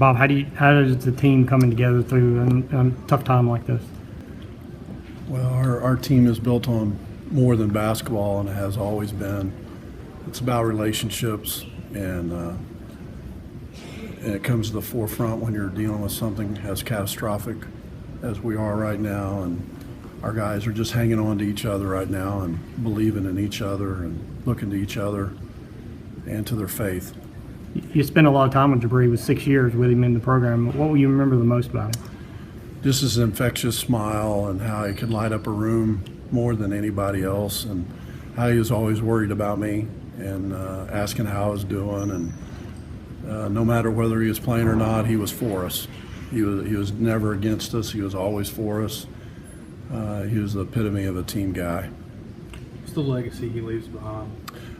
Bob, how does the team coming together through a tough time like this? Well, our team is built on more than basketball, and it has always been. It's about relationships, and it comes to the forefront when you're dealing with something as catastrophic as we are right now. And our guys are just hanging on to each other right now and believing in each other and looking to each other and to their faith. You spent a lot of time with Jibri, with 6 years with him in the program. What will you remember the most about him? Just his infectious smile and how he could light up a room more than anybody else, and how he was always worried about me and asking how I was doing. And no matter whether he was playing or not, he was for us. He was never against us. He was always for us. He was the epitome of a team guy. What's the legacy he leaves behind?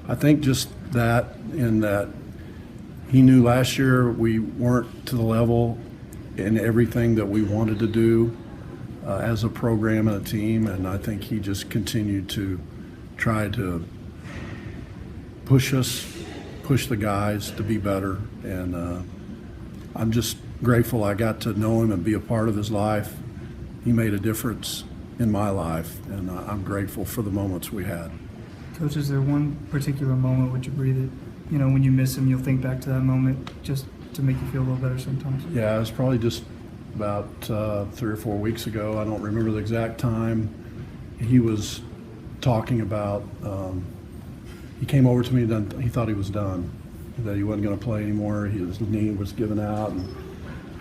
I think just that, in that he knew last year we weren't to the level in everything that we wanted to do as a program and a team, and I think he just continued to try to push the guys to be better. And I'm just grateful I got to know him and be a part of his life. He made a difference in my life, and I'm grateful for the moments we had. Coach, is there one particular moment with Jibri that, when you miss him, you'll think back to that moment just to make you feel a little better sometimes? Yeah, it was probably just about 3 or 4 weeks ago. I don't remember the exact time. He was talking about, he came over to me, he thought he was done, that he wasn't going to play anymore. His knee was giving out, and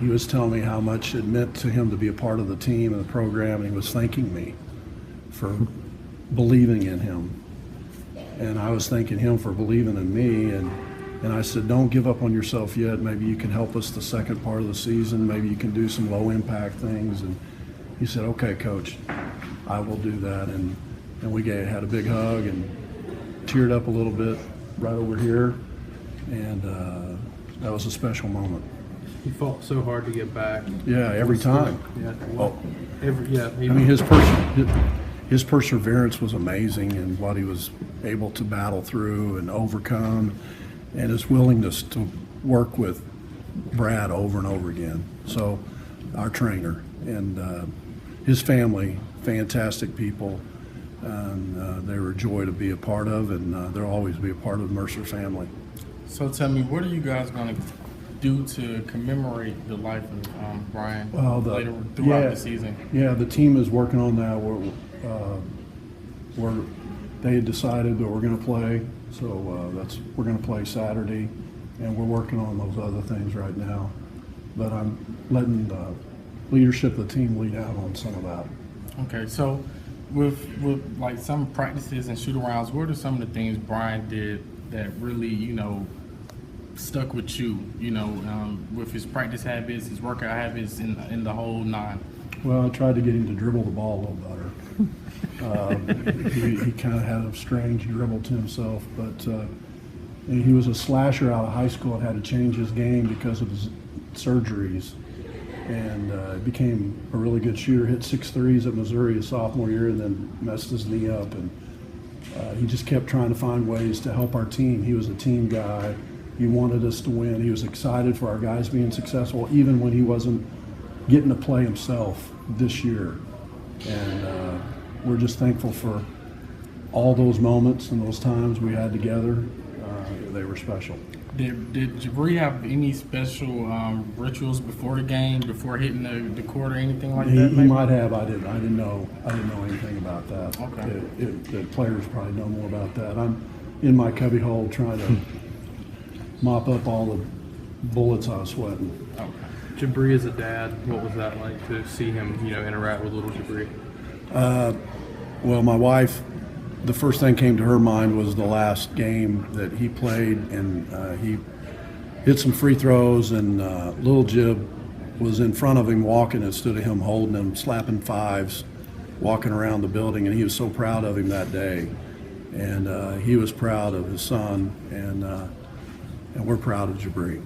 he was telling me how much it meant to him to be a part of the team and the program, and he was thanking me for believing in him. And I was thanking him for believing in me, and I said, don't give up on yourself yet. Maybe you can help us the second part of the season. Maybe you can do some low-impact things. And he said, okay, Coach, I will do that. And we had a big hug and teared up a little bit right over here, and that was a special moment. He fought so hard to get back. Yeah, every time. Yeah. Oh. I mean, his perseverance was amazing, and what he was able to battle through and overcome, and his willingness to work with Brad over and over again. So our trainer and his family, fantastic people, and they were a joy to be a part of, and they'll always be a part of the Mercer family. So tell me, what are you guys going to do to commemorate the life of Bryan later throughout the season? Yeah, the team is working on that. They had decided that we're going to play, so we're going to play Saturday, and we're working on those other things right now. But I'm letting the leadership of the team lead out on some of that. Okay, so with like some practices and shoot-arounds, what are some of the things Bryan did that really, stuck with you, with his practice habits, his workout habits, in the whole nine? Well, I tried to get him to dribble the ball a little better. He kind of had a strange dribble to himself, but he was a slasher out of high school and had to change his game because of his surgeries, and became a really good shooter. Hit 6 threes at Missouri his sophomore year, and then messed his knee up, and he just kept trying to find ways to help our team. He was a team guy. He wanted us to win. He was excited for our guys being successful, even when he wasn't getting to play himself this year. And we're just thankful for all those moments and those times we had together. They were special. Did Jibri have any special rituals before the game, before hitting the court or anything like that? He might have. I didn't know anything about that. Okay. The players probably know more about that. I'm in my cubbyhole trying to mop up all the bullets I was sweating. Okay. Jibri as a dad, what was that like to see him, interact with little Jibri? Well, my wife, the first thing came to her mind was the last game that he played, and he hit some free throws, and little Jib was in front of him walking instead of him holding him, slapping fives, walking around the building, and he was so proud of him that day. And he was proud of his son, and we're proud of Jibri.